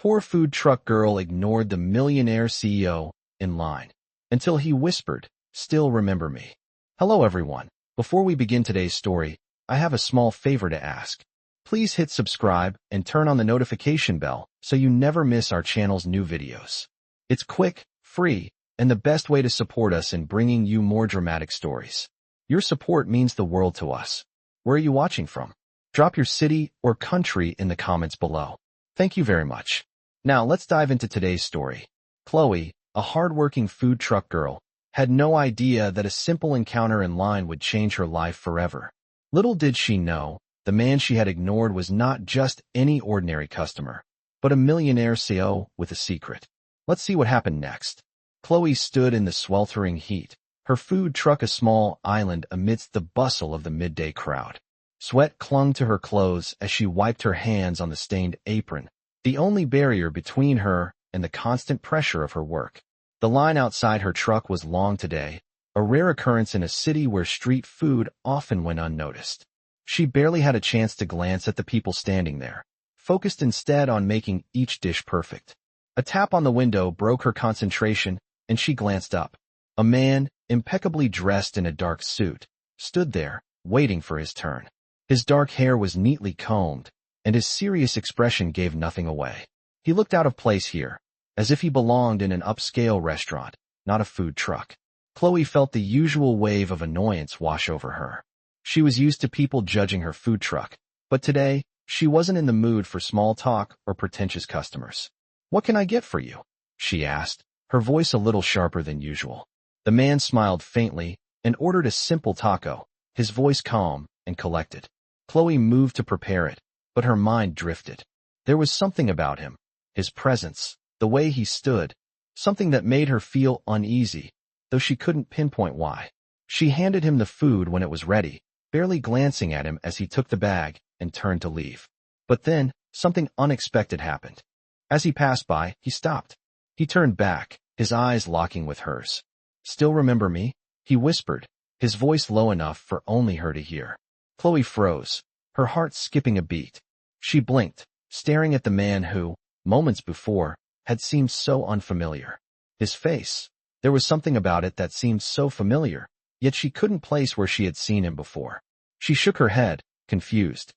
poor food truck girl ignored the millionaire CEO in line until he whispered, "Still remember me?" Hello everyone. Before we begin today's story, I have a small favor to ask. Please hit subscribe and turn on the notification bell so you never miss our channel's new videos. It's quick, free, and the best way to support us in bringing you more dramatic stories. Your support means the world to us. Where are you watching from? Drop your city or country in the comments below. Thank you very much. Now let's dive into today's story. Chloe, a hardworking food truck girl, had no idea that a simple encounter in line would change her life forever. Little did she know, the man she had ignored was not just any ordinary customer, but a millionaire CEO with a secret. Let's see what happened next. Chloe stood in the sweltering heat, her food truck a small island amidst the bustle of the midday crowd. Sweat clung to her clothes as she wiped her hands on the stained apron, the only barrier between her and the constant pressure of her work. The line outside her truck was long today, a rare occurrence in a city where street food often went unnoticed. She barely had a chance to glance at the people standing there, focused instead on making each dish perfect. A tap on the window broke her concentration, and she glanced up. A man, impeccably dressed in a dark suit, stood there, waiting for his turn. His dark hair was neatly combed, and his serious expression gave nothing away. He looked out of place here, as if he belonged in an upscale restaurant, not a food truck. Chloe felt the usual wave of annoyance wash over her. She was used to people judging her food truck, but today, she wasn't in the mood for small talk or pretentious customers. "What can I get for you?" she asked, her voice a little sharper than usual. The man smiled faintly and ordered a simple taco, his voice calm and collected. Chloe moved to prepare it, but her mind drifted. There was something about him, his presence, the way he stood, something that made her feel uneasy, though she couldn't pinpoint why. She handed him the food when it was ready, barely glancing at him as he took the bag and turned to leave. But then, something unexpected happened. As he passed by, he stopped. He turned back, his eyes locking with hers. "Still remember me?" he whispered, his voice low enough for only her to hear. Chloe froze, her heart skipping a beat. She blinked, staring at the man who, moments before, had seemed so unfamiliar. His face, there was something about it that seemed so familiar, yet she couldn't place where she had seen him before. She shook her head, confused.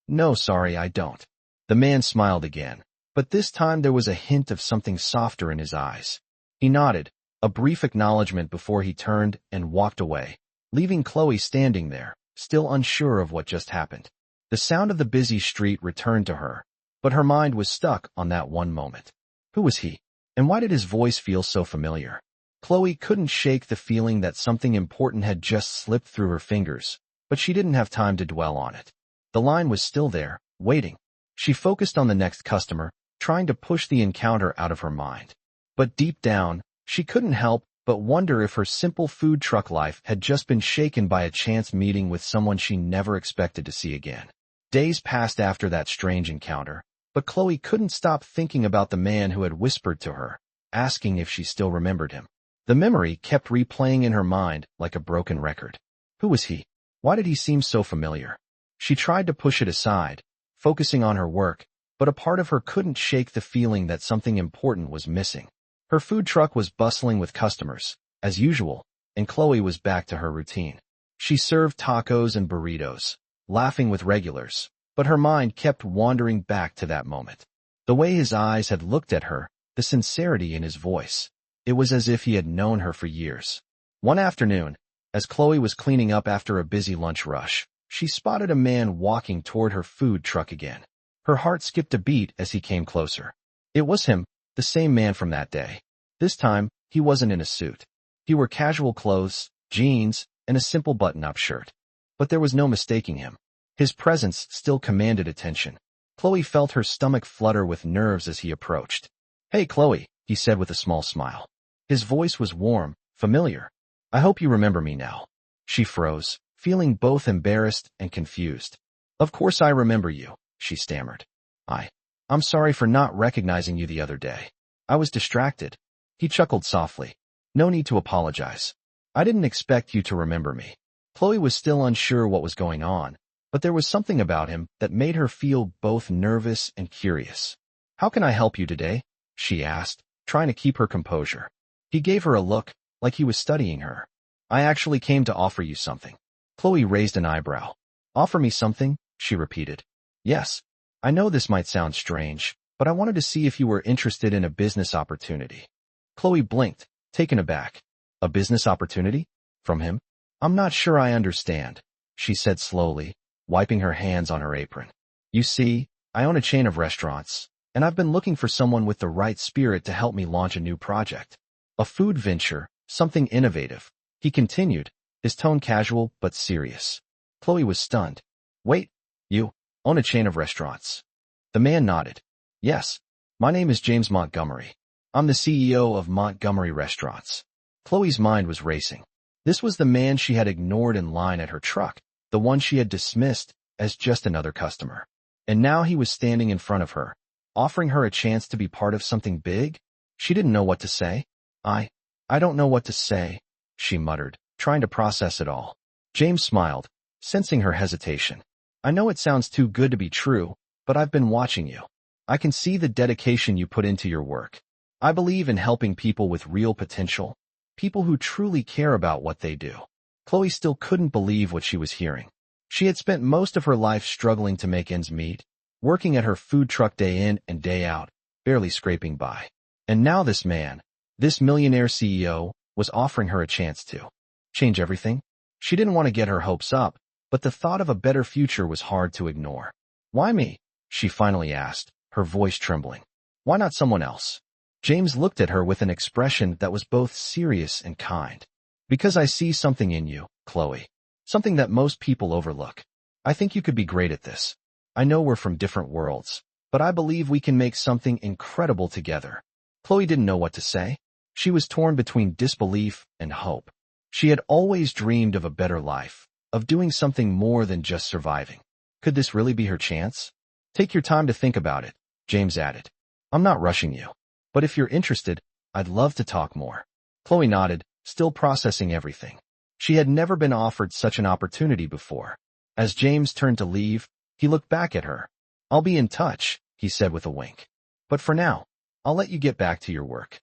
No, sorry, I don't." The man smiled again, but this time there was a hint of something softer in his eyes. He nodded, a brief acknowledgement before he turned and walked away, leaving Chloe standing there, still unsure of what just happened. The sound of the busy street returned to her, but her mind was stuck on that one moment. Who was he? And why did his voice feel so familiar? Chloe couldn't shake the feeling that something important had just slipped through her fingers, but she didn't have time to dwell on it. The line was still there, waiting. She focused on the next customer, trying to push the encounter out of her mind. But deep down, she couldn't help but wonder if her simple food truck life had just been shaken by a chance meeting with someone she never expected to see again. Days passed after that strange encounter, but Chloe couldn't stop thinking about the man who had whispered to her, asking if she still remembered him. The memory kept replaying in her mind like a broken record. Who was he? Why did he seem so familiar? She tried to push it aside, focusing on her work, but a part of her couldn't shake the feeling that something important was missing. Her food truck was bustling with customers, as usual, and Chloe was back to her routine. She served tacos and burritos, laughing with regulars, but her mind kept wandering back to that moment. The way his eyes had looked at her, the sincerity in his voice. It was as if he had known her for years. One afternoon, as Chloe was cleaning up after a busy lunch rush, she spotted a man walking toward her food truck again. Her heart skipped a beat as he came closer. It was him, the same man from that day. This time, he wasn't in a suit. He wore casual clothes, jeans, and a simple button-up shirt. But there was no mistaking him. His presence still commanded attention. Chloe felt her stomach flutter with nerves as he approached. "Hey, Chloe," he said with a small smile. His voice was warm, familiar. "I hope you remember me now." She froze, feeling both embarrassed and confused. "Of course I remember you," she stammered. I'm sorry for not recognizing you the other day. I was distracted." He chuckled softly. "No need to apologize. I didn't expect you to remember me." Chloe was still unsure what was going on, but there was something about him that made her feel both nervous and curious. How can I help you today? She asked, trying to keep her composure. He gave her a look, like he was studying her. I actually came to offer you something. Chloe raised an eyebrow. Offer me something? She repeated. Yes. I know this might sound strange, but I wanted to see if you were interested in a business opportunity. Chloe blinked, taken aback. A business opportunity? From him? I'm not sure I understand, she said slowly, wiping her hands on her apron. You see, I own a chain of restaurants, and I've been looking for someone with the right spirit to help me launch a new project. A food venture, something innovative. He continued, his tone casual but serious. Chloe was stunned. Wait, you own a chain of restaurants? The man nodded. Yes, my name is James Montgomery. I'm the CEO of Montgomery Restaurants. Chloe's mind was racing. This was the man she had ignored in line at her truck, the one she had dismissed as just another customer. And now he was standing in front of her, offering her a chance to be part of something big? She didn't know what to say. I don't know what to say, she muttered, trying to process it all. James smiled, sensing her hesitation. I know it sounds too good to be true, but I've been watching you. I can see the dedication you put into your work. I believe in helping people with real potential, people who truly care about what they do. Chloe still couldn't believe what she was hearing. She had spent most of her life struggling to make ends meet, working at her food truck day in and day out, barely scraping by. And now this man, this millionaire CEO, was offering her a chance to change everything. She didn't want to get her hopes up, but the thought of a better future was hard to ignore. Why me? She finally asked, her voice trembling. Why not someone else? James looked at her with an expression that was both serious and kind. Because I see something in you, Chloe. Something that most people overlook. I think you could be great at this. I know we're from different worlds, but I believe we can make something incredible together. Chloe didn't know what to say. She was torn between disbelief and hope. She had always dreamed of a better life, of doing something more than just surviving. Could this really be her chance? Take your time to think about it, James added. I'm not rushing you. But if you're interested, I'd love to talk more. Chloe nodded, still processing everything. She had never been offered such an opportunity before. As James turned to leave, he looked back at her. I'll be in touch, he said with a wink. But for now, I'll let you get back to your work.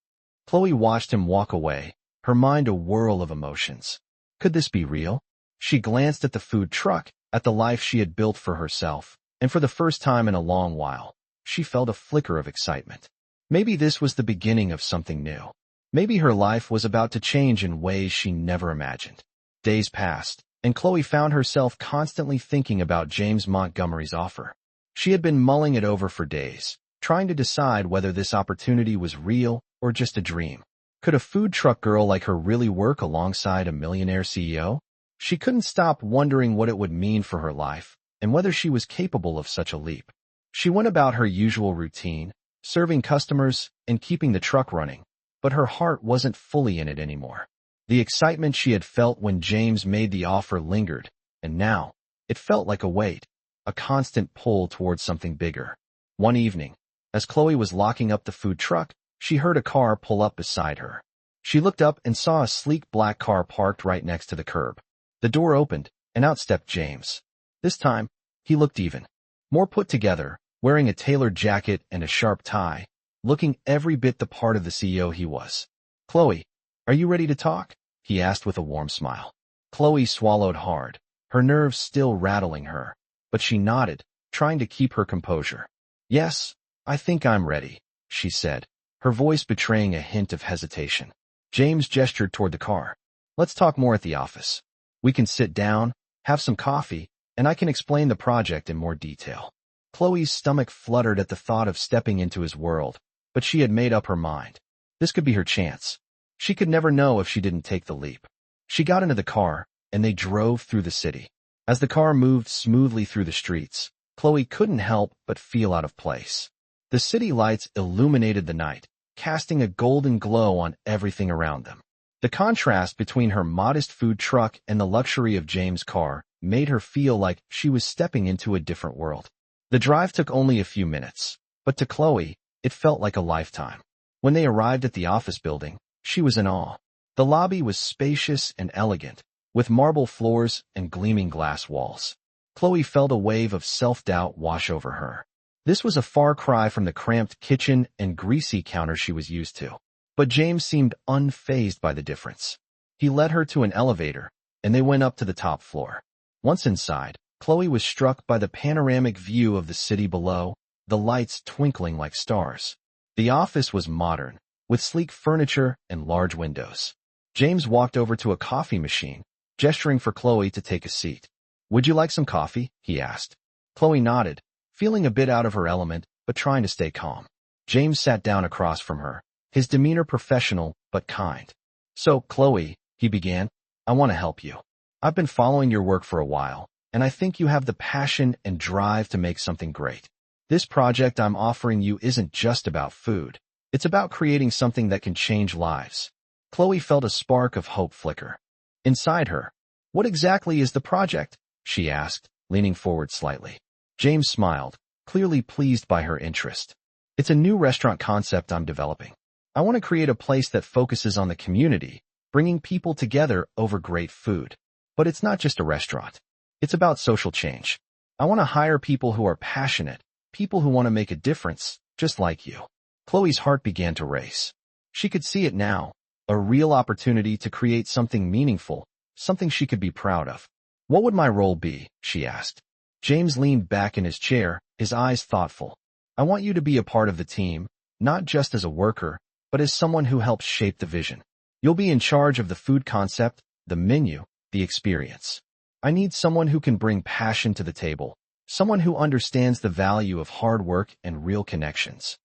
Chloe watched him walk away, her mind a whirl of emotions. Could this be real? She glanced at the food truck, at the life she had built for herself, and for the first time in a long while, she felt a flicker of excitement. Maybe this was the beginning of something new. Maybe her life was about to change in ways she never imagined. Days passed, and Chloe found herself constantly thinking about James Montgomery's offer. She had been mulling it over for days, trying to decide whether this opportunity was real or just a dream. Could a food truck girl like her really work alongside a millionaire CEO? She couldn't stop wondering what it would mean for her life, and whether she was capable of such a leap. She went about her usual routine, serving customers and keeping the truck running, but her heart wasn't fully in it anymore. The excitement she had felt when James made the offer lingered, and now, it felt like a weight, a constant pull towards something bigger. One evening, as Chloe was locking up the food truck, she heard a car pull up beside her. She looked up and saw a sleek black car parked right next to the curb. The door opened, and out stepped James. This time, he looked even more put together, wearing a tailored jacket and a sharp tie, looking every bit the part of the CEO he was. Chloe, are you ready to talk? He asked with a warm smile. Chloe swallowed hard, her nerves still rattling her, but she nodded, trying to keep her composure. Yes, I think I'm ready, she said, her voice betraying a hint of hesitation. James gestured toward the car. Let's talk more at the office. We can sit down, have some coffee, and I can explain the project in more detail. Chloe's stomach fluttered at the thought of stepping into his world, but she had made up her mind. This could be her chance. She could never know if she didn't take the leap. She got into the car, and they drove through the city. As the car moved smoothly through the streets, Chloe couldn't help but feel out of place. The city lights illuminated the night, casting a golden glow on everything around them. The contrast between her modest food truck and the luxury of James' car made her feel like she was stepping into a different world. The drive took only a few minutes, but to Chloe, it felt like a lifetime. When they arrived at the office building, she was in awe. The lobby was spacious and elegant, with marble floors and gleaming glass walls. Chloe felt a wave of self-doubt wash over her. This was a far cry from the cramped kitchen and greasy counter she was used to. But James seemed unfazed by the difference. He led her to an elevator, and they went up to the top floor. Once inside, Chloe was struck by the panoramic view of the city below, the lights twinkling like stars. The office was modern, with sleek furniture and large windows. James walked over to a coffee machine, gesturing for Chloe to take a seat. "Would you like some coffee?" he asked. Chloe nodded, feeling a bit out of her element, but trying to stay calm. James sat down across from her, his demeanor professional but kind. "So, Chloe," he began, "I want to help you. I've been following your work for a while, and I think you have the passion and drive to make something great. This project I'm offering you isn't just about food. It's about creating something that can change lives." Chloe felt a spark of hope flicker inside her. "What exactly is the project?" she asked, leaning forward slightly. James smiled, clearly pleased by her interest. "It's a new restaurant concept I'm developing. I want to create a place that focuses on the community, bringing people together over great food. But it's not just a restaurant. It's about social change. I want to hire people who are passionate, people who want to make a difference, just like you." Chloe's heart began to race. She could see it now, a real opportunity to create something meaningful, something she could be proud of. "What would my role be?" she asked. James leaned back in his chair, his eyes thoughtful. "I want you to be a part of the team, not just as a worker, but as someone who helps shape the vision. You'll be in charge of the food concept, the menu, the experience. I need someone who can bring passion to the table, someone who understands the value of hard work and real connections."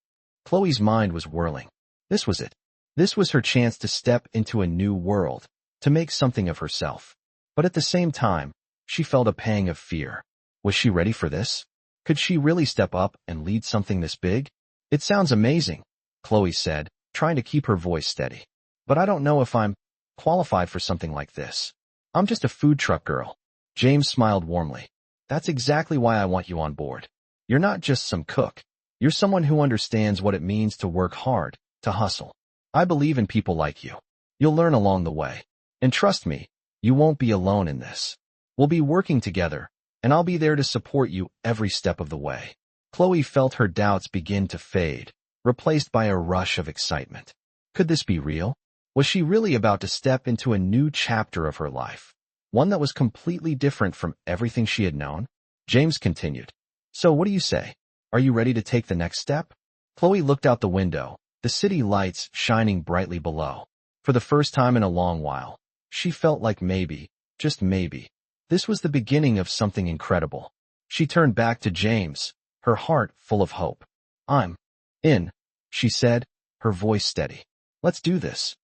Chloe's mind was whirling. This was it. This was her chance to step into a new world, to make something of herself. But at the same time, she felt a pang of fear. Was she ready for this? Could she really step up and lead something this big? "It sounds amazing," Chloe said, trying to keep her voice steady. "But I don't know if I'm qualified for something like this. I'm just a food truck girl." James smiled warmly. "That's exactly why I want you on board. You're not just some cook. You're someone who understands what it means to work hard, to hustle. I believe in people like you. You'll learn along the way. And trust me, you won't be alone in this. We'll be working together, and I'll be there to support you every step of the way." Chloe felt her doubts begin to fade, replaced by a rush of excitement. Could this be real? Was she really about to step into a new chapter of her life? One that was completely different from everything she had known? James continued. "So what do you say? Are you ready to take the next step?" Chloe looked out the window, the city lights shining brightly below. For the first time in a long while, she felt like maybe, just maybe, this was the beginning of something incredible. She turned back to James, her heart full of hope. "I'm in," she said, her voice steady. "Let's do this."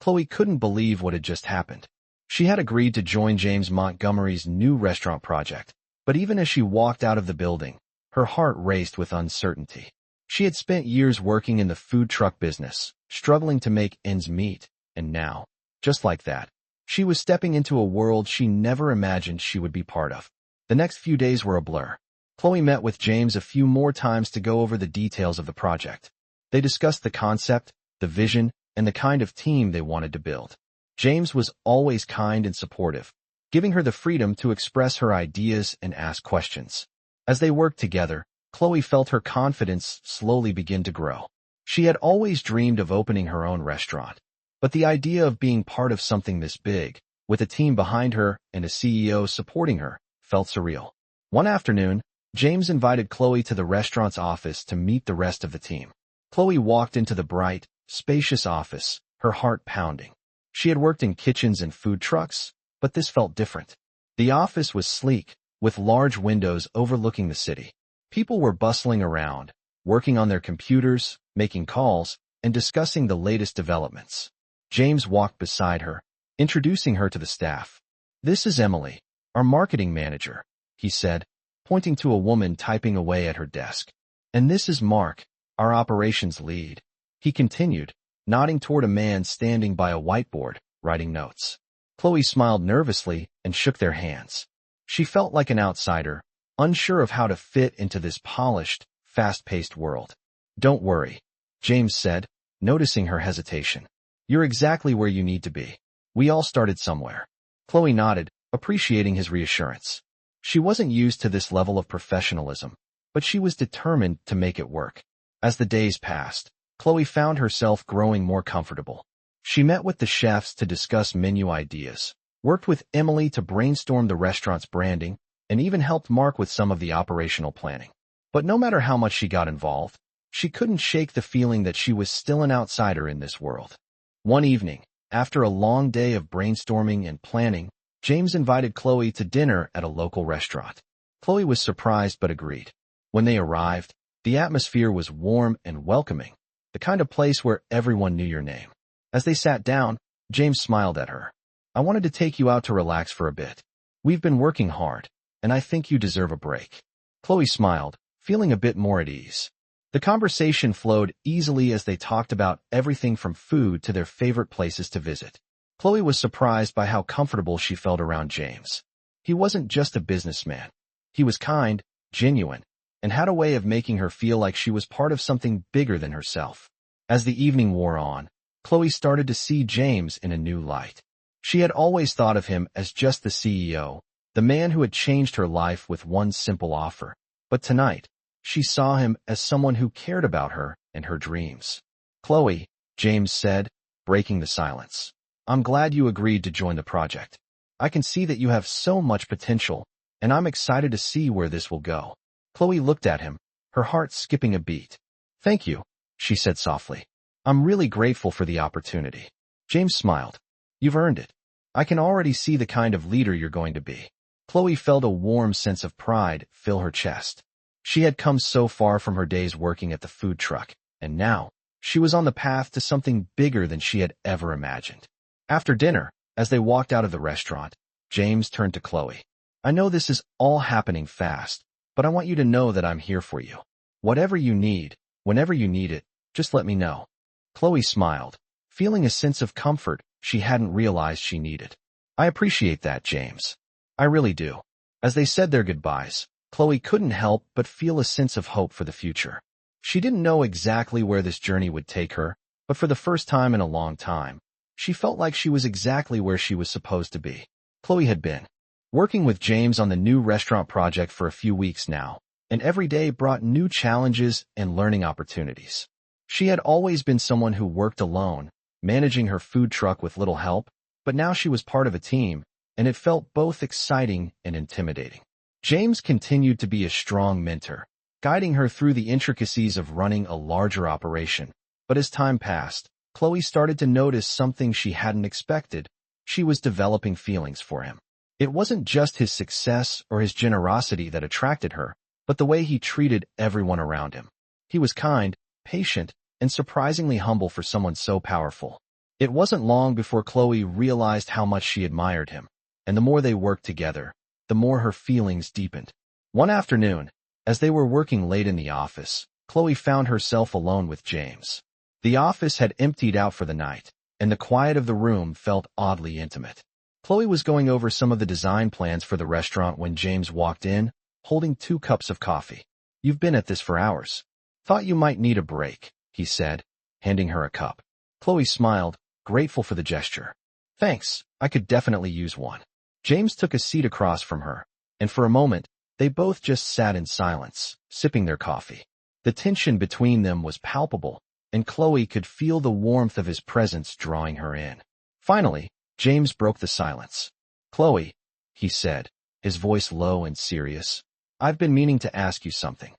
Chloe couldn't believe what had just happened. She had agreed to join James Montgomery's new restaurant project, but even as she walked out of the building, her heart raced with uncertainty. She had spent years working in the food truck business, struggling to make ends meet, and now, just like that, she was stepping into a world she never imagined she would be part of. The next few days were a blur. Chloe met with James a few more times to go over the details of the project. They discussed the concept, the vision, and the kind of team they wanted to build. James was always kind and supportive, giving her the freedom to express her ideas and ask questions. As they worked together, Chloe felt her confidence slowly begin to grow. She had always dreamed of opening her own restaurant, but the idea of being part of something this big, with a team behind her and a CEO supporting her, felt surreal. One afternoon, James invited Chloe to the restaurant's office to meet the rest of the team. Chloe walked into the bright, spacious office, her heart pounding. She had worked in kitchens and food trucks, but this felt different. The office was sleek, with large windows overlooking the city. People were bustling around, working on their computers, making calls, and discussing the latest developments. James walked beside her, introducing her to the staff. "This is Emily, our marketing manager," he said, pointing to a woman typing away at her desk. "And this is Mark, our operations lead," he continued, nodding toward a man standing by a whiteboard, writing notes. Chloe smiled nervously and shook their hands. She felt like an outsider, unsure of how to fit into this polished, fast-paced world. "Don't worry," James said, noticing her hesitation. "You're exactly where you need to be. We all started somewhere." Chloe nodded, appreciating his reassurance. She wasn't used to this level of professionalism, but she was determined to make it work. As the days passed, Chloe found herself growing more comfortable. She met with the chefs to discuss menu ideas, worked with Emily to brainstorm the restaurant's branding, and even helped Mark with some of the operational planning. But no matter how much she got involved, she couldn't shake the feeling that she was still an outsider in this world. One evening, after a long day of brainstorming and planning, James invited Chloe to dinner at a local restaurant. Chloe was surprised but agreed. When they arrived, the atmosphere was warm and welcoming, the kind of place where everyone knew your name. As they sat down, James smiled at her. "I wanted to take you out to relax for a bit. We've been working hard, and I think you deserve a break." Chloe smiled, feeling a bit more at ease. The conversation flowed easily as they talked about everything from food to their favorite places to visit. Chloe was surprised by how comfortable she felt around James. He wasn't just a businessman. He was kind, genuine, and had a way of making her feel like she was part of something bigger than herself. As the evening wore on, Chloe started to see James in a new light. She had always thought of him as just the CEO, the man who had changed her life with one simple offer. But tonight, she saw him as someone who cared about her and her dreams. "Chloe," James said, breaking the silence, "I'm glad you agreed to join the project. I can see that you have so much potential, and I'm excited to see where this will go." Chloe looked at him, her heart skipping a beat. "Thank you," she said softly. "I'm really grateful for the opportunity." James smiled. "You've earned it. I can already see the kind of leader you're going to be." Chloe felt a warm sense of pride fill her chest. She had come so far from her days working at the food truck, and now she was on the path to something bigger than she had ever imagined. After dinner, as they walked out of the restaurant, James turned to Chloe. "I know this is all happening fast, but I want you to know that I'm here for you. Whatever you need, whenever you need it, just let me know." Chloe smiled, feeling a sense of comfort she hadn't realized she needed. "I appreciate that, James. I really do." As they said their goodbyes, Chloe couldn't help but feel a sense of hope for the future. She didn't know exactly where this journey would take her, but for the first time in a long time, she felt like she was exactly where she was supposed to be. Chloe had been working with James on the new restaurant project for a few weeks now, and every day brought new challenges and learning opportunities. She had always been someone who worked alone, managing her food truck with little help, but now she was part of a team, and it felt both exciting and intimidating. James continued to be a strong mentor, guiding her through the intricacies of running a larger operation. But as time passed, Chloe started to notice something she hadn't expected. She was developing feelings for him. It wasn't just his success or his generosity that attracted her, but the way he treated everyone around him. He was kind, patient, and surprisingly humble for someone so powerful. It wasn't long before Chloe realized how much she admired him, and the more they worked together, the more her feelings deepened. One afternoon, as they were working late in the office, Chloe found herself alone with James. The office had emptied out for the night, and the quiet of the room felt oddly intimate. Chloe was going over some of the design plans for the restaurant when James walked in, holding 2 cups of coffee. "You've been at this for hours. Thought you might need a break," he said, handing her a cup. Chloe smiled, grateful for the gesture. "Thanks, I could definitely use one." James took a seat across from her, and for a moment, they both just sat in silence, sipping their coffee. The tension between them was palpable, and Chloe could feel the warmth of his presence drawing her in. Finally, James broke the silence. "Chloe," he said, his voice low and serious, "I've been meaning to ask you something."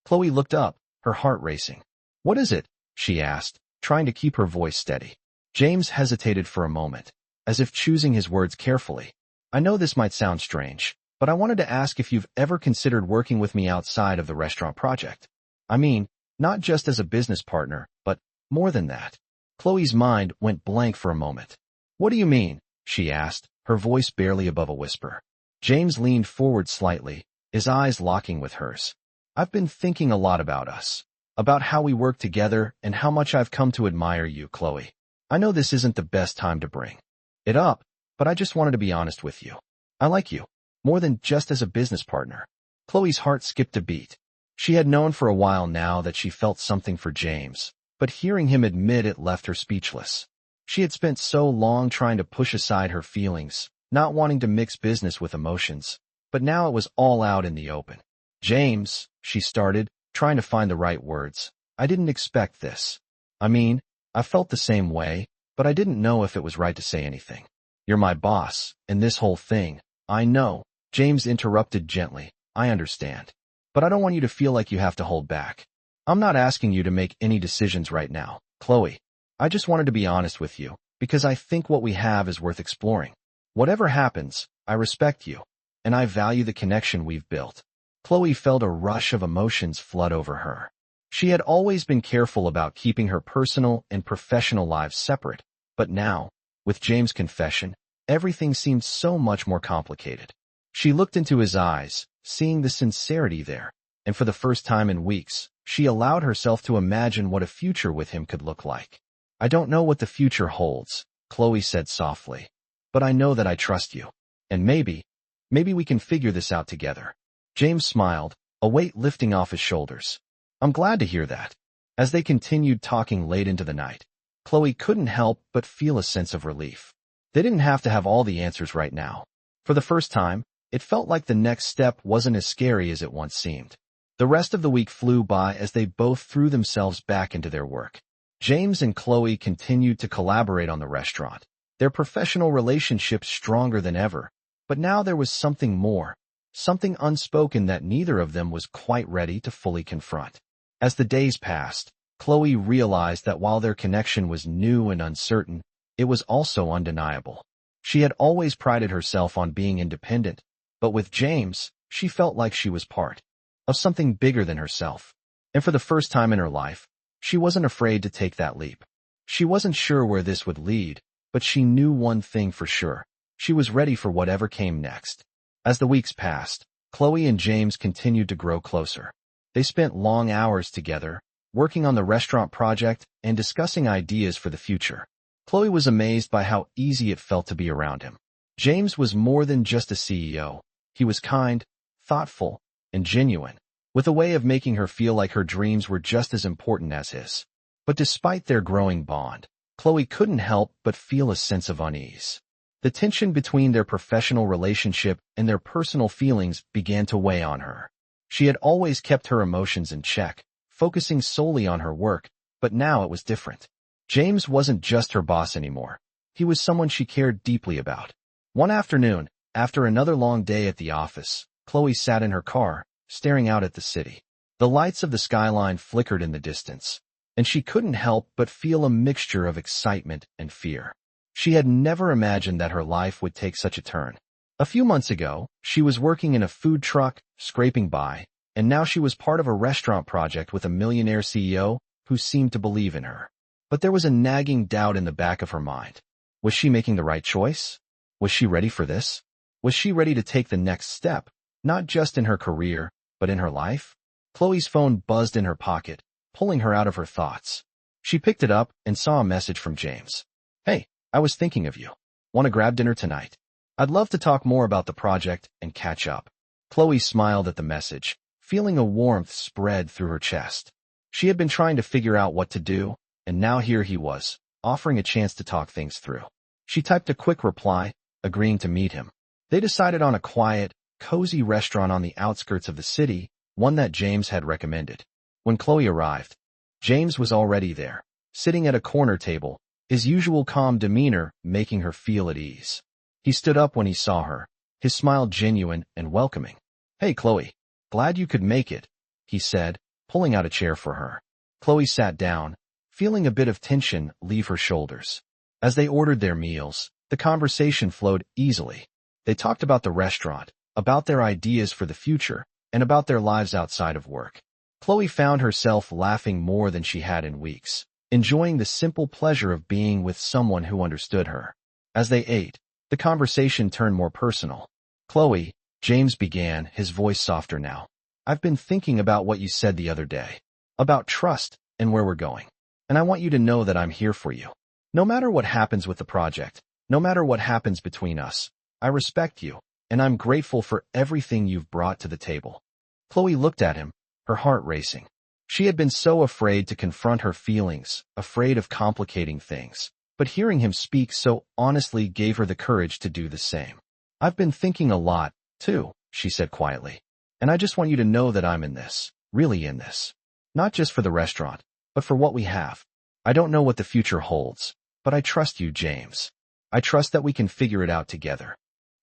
Chloe looked up, her heart racing. "What is it?" she asked, trying to keep her voice steady. James hesitated for a moment, as if choosing his words carefully. "I know this might sound strange, but I wanted to ask if you've ever considered working with me outside of the restaurant project. I mean, not just as a business partner, but more than that." Chloe's mind went blank for a moment. "What do you mean?" she asked, her voice barely above a whisper. James leaned forward slightly, his eyes locking with hers. "I've been thinking a lot about us, about how we work together and how much I've come to admire you, Chloe. I know this isn't the best time to bring it up, but I just wanted to be honest with you. I like you, more than just as a business partner." Chloe's heart skipped a beat. She had known for a while now that she felt something for James, but hearing him admit it left her speechless. She had spent so long trying to push aside her feelings, not wanting to mix business with emotions, but now it was all out in the open. James, she started, trying to find the right words. I didn't expect this. I mean, I felt the same way, but I didn't know if it was right to say anything. You're my boss, and this whole thing. I know, James interrupted gently. I understand. But I don't want you to feel like you have to hold back. I'm not asking you to make any decisions right now, Chloe. I just wanted to be honest with you, because I think what we have is worth exploring. Whatever happens, I respect you, and I value the connection we've built. Chloe felt a rush of emotions flood over her. She had always been careful about keeping her personal and professional lives separate, but now, with James' confession, everything seemed so much more complicated. She looked into his eyes, seeing the sincerity there, and for the first time in weeks, she allowed herself to imagine what a future with him could look like. I don't know what the future holds, Chloe said softly, but I know that I trust you. And maybe we can figure this out together. James smiled, a weight lifting off his shoulders. I'm glad to hear that. As they continued talking late into the night, Chloe couldn't help but feel a sense of relief. They didn't have to have all the answers right now. For the first time, it felt like the next step wasn't as scary as it once seemed. The rest of the week flew by as they both threw themselves back into their work. James and Chloe continued to collaborate on the restaurant, their professional relationship stronger than ever. But now there was something more, something unspoken that neither of them was quite ready to fully confront. As the days passed, Chloe realized that while their connection was new and uncertain, it was also undeniable. She had always prided herself on being independent, but with James, she felt like she was part of something bigger than herself. And for the first time in her life, she wasn't afraid to take that leap. She wasn't sure where this would lead, but she knew one thing for sure. She was ready for whatever came next. As the weeks passed, Chloe and James continued to grow closer. They spent long hours together, working on the restaurant project and discussing ideas for the future. Chloe was amazed by how easy it felt to be around him. James was more than just a CEO. He was kind, thoughtful, and genuine, with a way of making her feel like her dreams were just as important as his. But despite their growing bond, Chloe couldn't help but feel a sense of unease. The tension between their professional relationship and their personal feelings began to weigh on her. She had always kept her emotions in check, focusing solely on her work, but now it was different. James wasn't just her boss anymore. He was someone she cared deeply about. One afternoon, after another long day at the office, Chloe sat in her car, staring out at the city. The lights of the skyline flickered in the distance, and she couldn't help but feel a mixture of excitement and fear. She had never imagined that her life would take such a turn. A few months ago, she was working in a food truck, scraping by, and now she was part of a restaurant project with a millionaire CEO who seemed to believe in her. But there was a nagging doubt in the back of her mind. Was she making the right choice? Was she ready for this? Was she ready to take the next step, not just in her career, but in her life? Chloe's phone buzzed in her pocket, pulling her out of her thoughts. She picked it up and saw a message from James. Hey, I was thinking of you. Want to grab dinner tonight? I'd love to talk more about the project and catch up. Chloe smiled at the message, feeling a warmth spread through her chest. She had been trying to figure out what to do, and now here he was, offering a chance to talk things through. She typed a quick reply, agreeing to meet him. They decided on a quiet, cozy restaurant on the outskirts of the city, one that James had recommended. When Chloe arrived, James was already there, sitting at a corner table, his usual calm demeanor making her feel at ease. He stood up when he saw her, his smile genuine and welcoming. Hey, Chloe. Glad you could make it, he said, pulling out a chair for her. Chloe sat down, feeling a bit of tension leave her shoulders. As they ordered their meals, the conversation flowed easily. They talked about the restaurant, about their ideas for the future, and about their lives outside of work. Chloe found herself laughing more than she had in weeks, enjoying the simple pleasure of being with someone who understood her. As they ate, the conversation turned more personal. Chloe, James began, his voice softer now. I've been thinking about what you said the other day, about trust and where we're going. And I want you to know that I'm here for you. No matter what happens with the project, no matter what happens between us, I respect you, and I'm grateful for everything you've brought to the table. Chloe looked at him, her heart racing. She had been so afraid to confront her feelings, afraid of complicating things, but hearing him speak so honestly gave her the courage to do the same. I've been thinking a lot, too, she said quietly. And I just want you to know that I'm in this, really in this. Not just for the restaurant, but for what we have. I don't know what the future holds, but I trust you, James. I trust that we can figure it out together.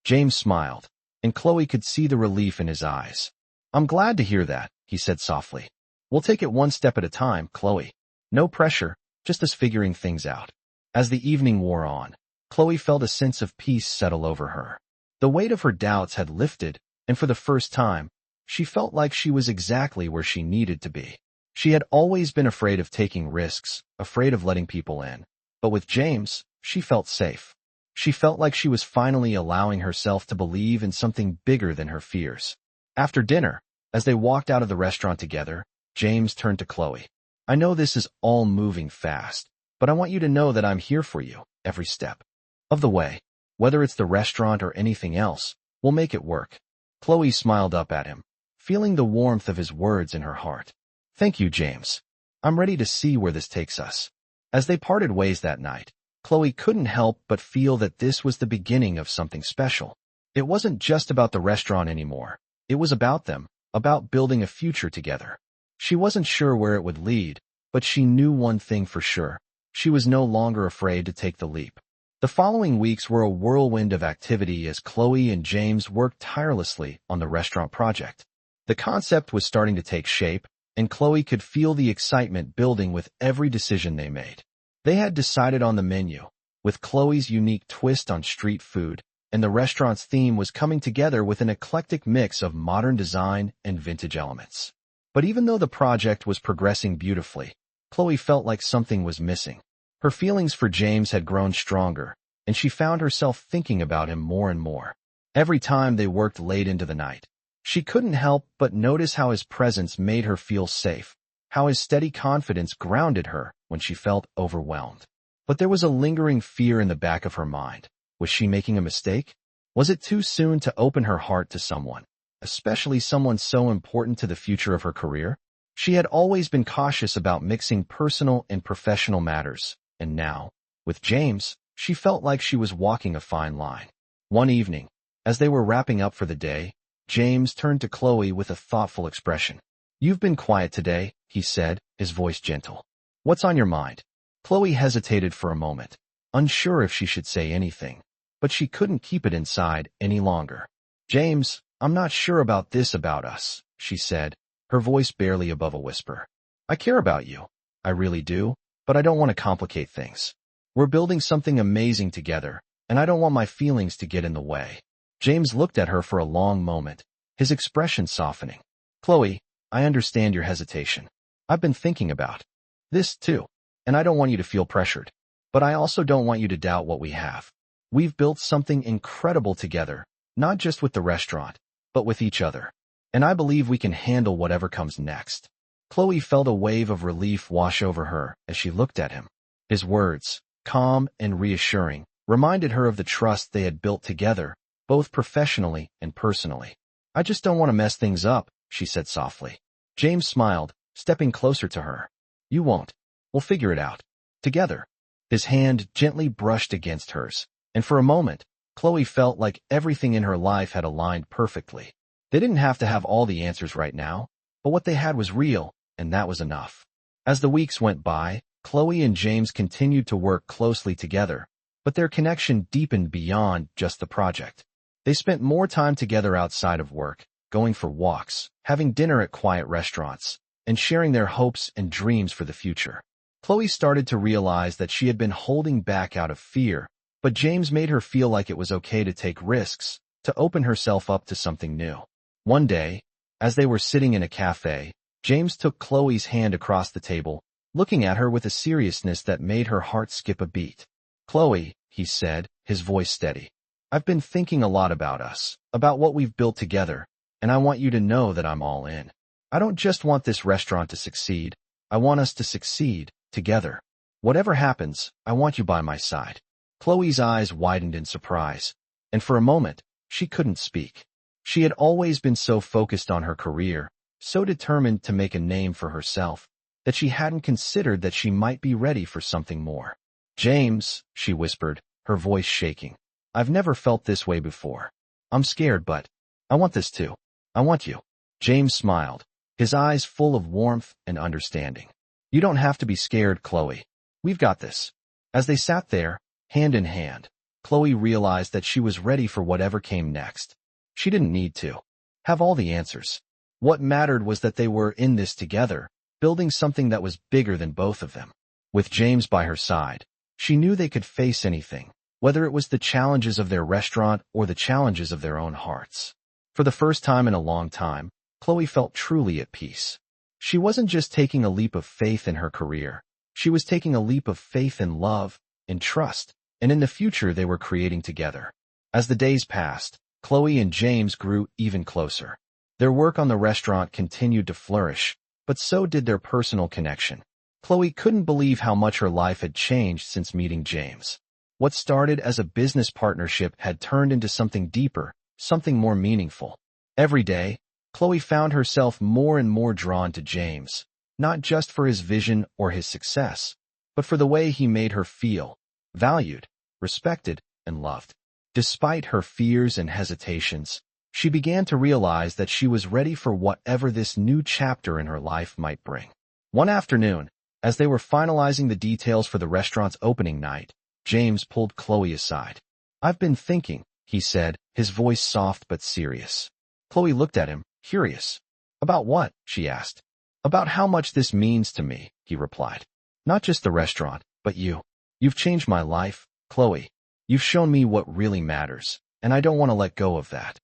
James smiled, and Chloe could see the relief in his eyes. I'm glad to hear that, he said softly. We'll take it one step at a time, Chloe. No pressure, just us figuring things out. As the evening wore on, Chloe felt a sense of peace settle over her. The weight of her doubts had lifted, and for the first time, she felt like she was exactly where she needed to be. She had always been afraid of taking risks, afraid of letting people in. But with James, she felt safe. She felt like she was finally allowing herself to believe in something bigger than her fears. After dinner, as they walked out of the restaurant together, James turned to Chloe. I know this is all moving fast, but I want you to know that I'm here for you, every step of the way. Whether it's the restaurant or anything else, we'll make it work. Chloe smiled up at him, feeling the warmth of his words in her heart. Thank you, James. I'm ready to see where this takes us. As they parted ways that night, Chloe couldn't help but feel that this was the beginning of something special. It wasn't just about the restaurant anymore. It was about them, about building a future together. She wasn't sure where it would lead, but she knew one thing for sure. She was no longer afraid to take the leap. The following weeks were a whirlwind of activity as Chloe and James worked tirelessly on the restaurant project. The concept was starting to take shape, and Chloe could feel the excitement building with every decision they made. They had decided on the menu, with Chloe's unique twist on street food, and the restaurant's theme was coming together with an eclectic mix of modern design and vintage elements. But even though the project was progressing beautifully, Chloe felt like something was missing. Her feelings for James had grown stronger, and she found herself thinking about him more and more. Every time they worked late into the night, she couldn't help but notice how his presence made her feel safe, how his steady confidence grounded her when she felt overwhelmed. But there was a lingering fear in the back of her mind. Was she making a mistake? Was it too soon to open her heart to someone, especially someone so important to the future of her career? She had always been cautious about mixing personal and professional matters, and now, with James, she felt like she was walking a fine line. One evening, as they were wrapping up for the day, James turned to Chloe with a thoughtful expression. You've been quiet today, he said, his voice gentle. What's on your mind? Chloe hesitated for a moment, unsure if she should say anything, but she couldn't keep it inside any longer. James, I'm not sure about this about us, she said, her voice barely above a whisper. I care about you. I really do, but I don't want to complicate things. We're building something amazing together, and I don't want my feelings to get in the way. James looked at her for a long moment, his expression softening. Chloe, I understand your hesitation. I've been thinking about this too, and I don't want you to feel pressured. But I also don't want you to doubt what we have. We've built something incredible together, not just with the restaurant, but with each other. And I believe we can handle whatever comes next. Chloe felt a wave of relief wash over her as she looked at him. His words, calm and reassuring, reminded her of the trust they had built together, both professionally and personally. I just don't want to mess things up, she said softly. James smiled, stepping closer to her. You won't. We'll figure it out. Together. His hand gently brushed against hers, and for a moment, Chloe felt like everything in her life had aligned perfectly. They didn't have to have all the answers right now, but what they had was real, and that was enough. As the weeks went by, Chloe and James continued to work closely together, but their connection deepened beyond just the project. They spent more time together outside of work, going for walks, having dinner at quiet restaurants, and sharing their hopes and dreams for the future. Chloe started to realize that she had been holding back out of fear, but James made her feel like it was okay to take risks, to open herself up to something new. One day, as they were sitting in a cafe, James took Chloe's hand across the table, looking at her with a seriousness that made her heart skip a beat. Chloe, he said, his voice steady. I've been thinking a lot about us, about what we've built together, and I want you to know that I'm all in. I don't just want this restaurant to succeed. I want us to succeed, together. Whatever happens, I want you by my side. Chloe's eyes widened in surprise, and for a moment, she couldn't speak. She had always been so focused on her career, so determined to make a name for herself, that she hadn't considered that she might be ready for something more. James, she whispered, her voice shaking. I've never felt this way before. I'm scared, but I want this too. I want you. James smiled, his eyes full of warmth and understanding. You don't have to be scared, Chloe. We've got this. As they sat there, hand in hand, Chloe realized that she was ready for whatever came next. She didn't need to have all the answers. What mattered was that they were in this together, building something that was bigger than both of them. With James by her side, she knew they could face anything, whether it was the challenges of their restaurant or the challenges of their own hearts. For the first time in a long time, Chloe felt truly at peace. She wasn't just taking a leap of faith in her career. She was taking a leap of faith in love, in trust, and in the future they were creating together. As the days passed, Chloe and James grew even closer. Their work on the restaurant continued to flourish, but so did their personal connection. Chloe couldn't believe how much her life had changed since meeting James. What started as a business partnership had turned into something deeper, something more meaningful. Every day, Chloe found herself more and more drawn to James, not just for his vision or his success, but for the way he made her feel, valued, respected, and loved. Despite her fears and hesitations, she began to realize that she was ready for whatever this new chapter in her life might bring. One afternoon, as they were finalizing the details for the restaurant's opening night, James pulled Chloe aside. "I've been thinking," he said, his voice soft but serious. Chloe looked at him, curious. "About what?" she asked. "About how much this means to me," he replied. "Not just the restaurant, but you. You've changed my life, Chloe. You've shown me what really matters, and I don't want to let go of that."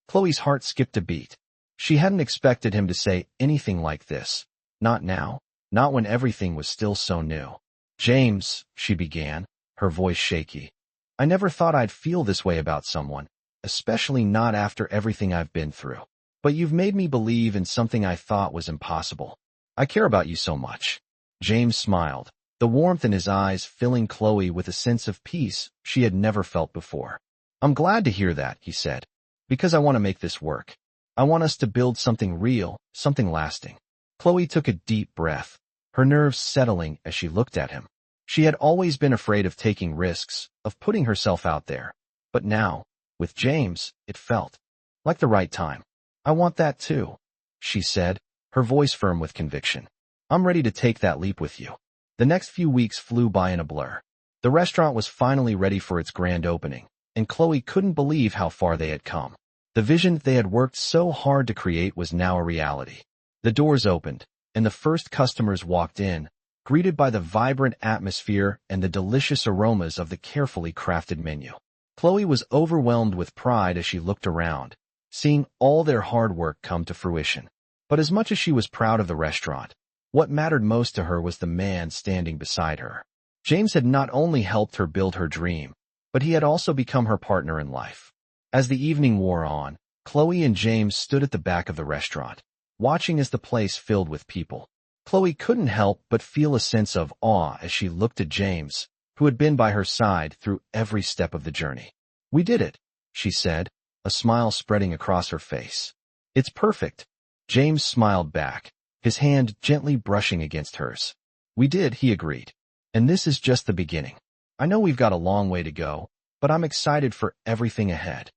Chloe's heart skipped a beat. She hadn't expected him to say anything like this. Not now, not when everything was still so new. "James," she began, her voice shaky, "I never thought I'd feel this way about someone, especially not after everything I've been through. But you've made me believe in something I thought was impossible. I care about you so much." James smiled, the warmth in his eyes filling Chloe with a sense of peace she had never felt before. "I'm glad to hear that," he said, "because I want to make this work. I want us to build something real, something lasting." Chloe took a deep breath, her nerves settling as she looked at him. She had always been afraid of taking risks, of putting herself out there. But now, with James, it felt like the right time. "I want that too," she said, her voice firm with conviction. "I'm ready to take that leap with you." The next few weeks flew by in a blur. The restaurant was finally ready for its grand opening, and Chloe couldn't believe how far they had come. The vision they had worked so hard to create was now a reality. The doors opened, and the first customers walked in, greeted by the vibrant atmosphere and the delicious aromas of the carefully crafted menu. Chloe was overwhelmed with pride as she looked around, seeing all their hard work come to fruition. But as much as she was proud of the restaurant, what mattered most to her was the man standing beside her. James had not only helped her build her dream, but he had also become her partner in life. As the evening wore on, Chloe and James stood at the back of the restaurant, watching as the place filled with people. Chloe couldn't help but feel a sense of awe as she looked at James, who had been by her side through every step of the journey. "We did it," she said, a smile spreading across her face. "It's perfect." James smiled back, his hand gently brushing against hers. "We did," he agreed. "And this is just the beginning. I know we've got a long way to go, but I'm excited for everything ahead."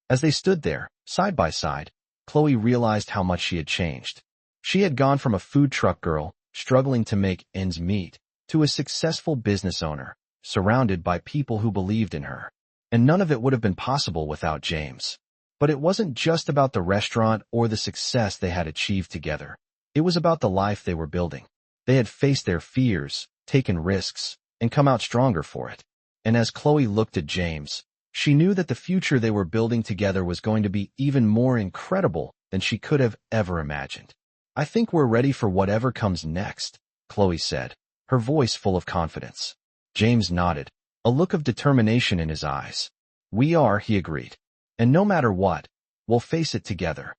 As they stood there, side by side, Chloe realized how much she had changed. She had gone from a food truck girl, struggling to make ends meet, to a successful business owner, surrounded by people who believed in her. And none of it would have been possible without James. But it wasn't just about the restaurant or the success they had achieved together. It was about the life they were building. They had faced their fears, taken risks, and come out stronger for it. And as Chloe looked at James, she knew that the future they were building together was going to be even more incredible than she could have ever imagined. "I think we're ready for whatever comes next," Chloe said, her voice full of confidence. James nodded, a look of determination in his eyes. "We are," he agreed. "And no matter what, we'll face it together."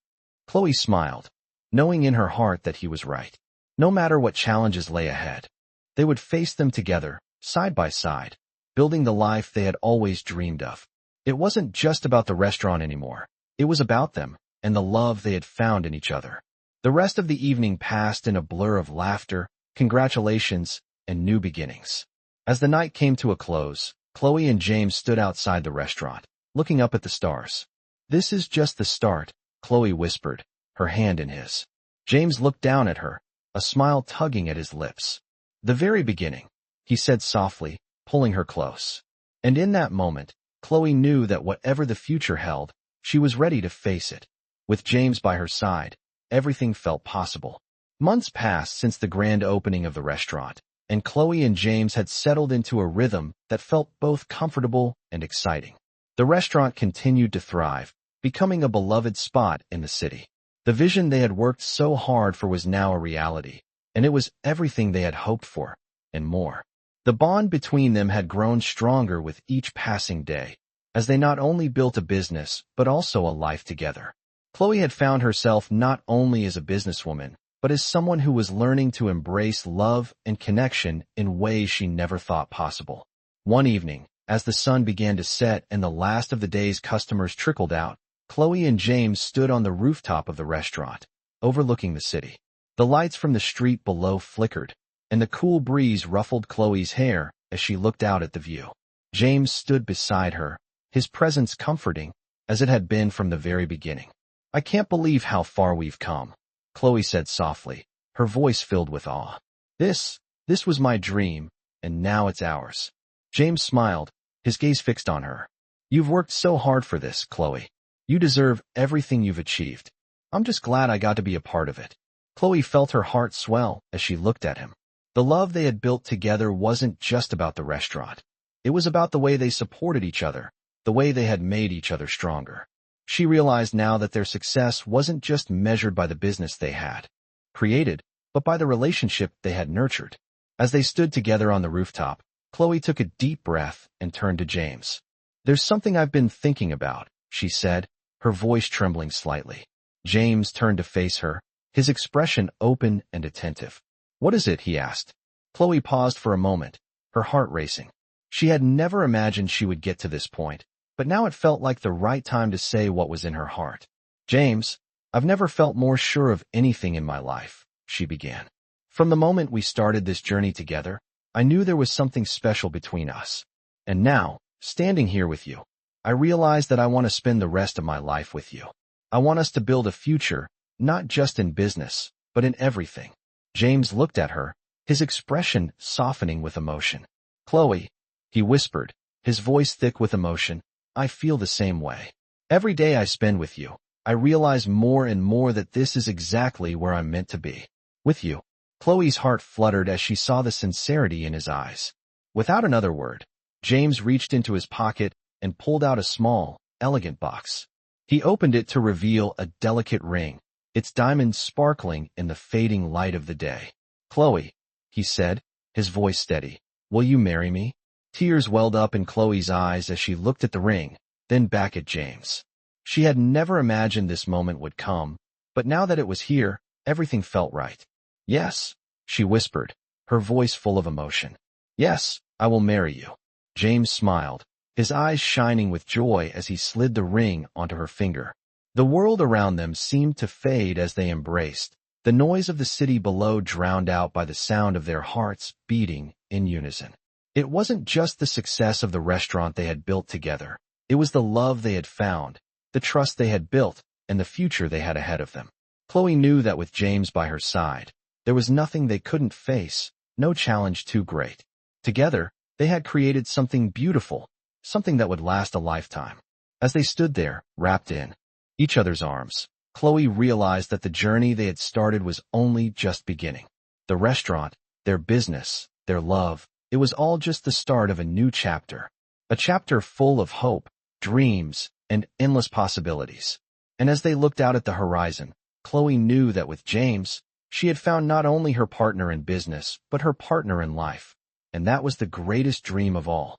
Chloe smiled, knowing in her heart that he was right. No matter what challenges lay ahead, they would face them together, side by side, building the life they had always dreamed of. It wasn't just about the restaurant anymore. It was about them and the love they had found in each other. The rest of the evening passed in a blur of laughter, congratulations, and new beginnings. As the night came to a close, Chloe and James stood outside the restaurant, looking up at the stars. "This is just the start," Chloe whispered, her hand in his. James looked down at her, a smile tugging at his lips. "The very beginning," he said softly, pulling her close. And in that moment, Chloe knew that whatever the future held, she was ready to face it. With James by her side, everything felt possible. Months passed since the grand opening of the restaurant, and Chloe and James had settled into a rhythm that felt both comfortable and exciting. The restaurant continued to thrive, becoming a beloved spot in the city. The vision they had worked so hard for was now a reality, and it was everything they had hoped for, and more. The bond between them had grown stronger with each passing day, as they not only built a business, but also a life together. Chloe had found herself not only as a businesswoman, but as someone who was learning to embrace love and connection in ways she never thought possible. One evening, as the sun began to set and the last of the day's customers trickled out, Chloe and James stood on the rooftop of the restaurant, overlooking the city. The lights from the street below flickered, and the cool breeze ruffled Chloe's hair as she looked out at the view. James stood beside her, his presence comforting, as it had been from the very beginning. "I can't believe how far we've come," Chloe said softly, her voice filled with awe. This was my dream, and now it's ours." James smiled, his gaze fixed on her. "You've worked so hard for this, Chloe. You deserve everything you've achieved. I'm just glad I got to be a part of it." Chloe felt her heart swell as she looked at him. The love they had built together wasn't just about the restaurant. It was about the way they supported each other, the way they had made each other stronger. She realized now that their success wasn't just measured by the business they had created, but by the relationship they had nurtured. As they stood together on the rooftop, Chloe took a deep breath and turned to James. "There's something I've been thinking about," she said, her voice trembling slightly. James turned to face her, his expression open and attentive. "What is it?" he asked. Chloe paused for a moment, her heart racing. She had never imagined she would get to this point, but now it felt like the right time to say what was in her heart. "James, I've never felt more sure of anything in my life," she began. "From the moment we started this journey together, I knew there was something special between us. And now, standing here with you, I realize that I want to spend the rest of my life with you. I want us to build a future, not just in business, but in everything." James looked at her, his expression softening with emotion. "Chloe," he whispered, his voice thick with emotion, "I feel the same way. Every day I spend with you, I realize more and more that this is exactly where I'm meant to be. With you." Chloe's heart fluttered as she saw the sincerity in his eyes. Without another word, James reached into his pocket and pulled out a small, elegant box. He opened it to reveal a delicate ring, its diamonds sparkling in the fading light of the day. "Chloe," he said, his voice steady, "will you marry me?" Tears welled up in Chloe's eyes as she looked at the ring, then back at James. She had never imagined this moment would come, but now that it was here, everything felt right. "Yes," she whispered, her voice full of emotion. "Yes, I will marry you." James smiled, his eyes shining with joy as he slid the ring onto her finger. The world around them seemed to fade as they embraced, the noise of the city below drowned out by the sound of their hearts beating in unison. It wasn't just the success of the restaurant they had built together. It was the love they had found, the trust they had built, and the future they had ahead of them. Chloe knew that with James by her side, there was nothing they couldn't face, no challenge too great. Together, they had created something beautiful, something that would last a lifetime. As they stood there, wrapped in each other's arms, Chloe realized that the journey they had started was only just beginning. The restaurant, their business, their love, it was all just the start of a new chapter. A chapter full of hope, dreams, and endless possibilities. And as they looked out at the horizon, Chloe knew that with James, she had found not only her partner in business, but her partner in life. And that was the greatest dream of all.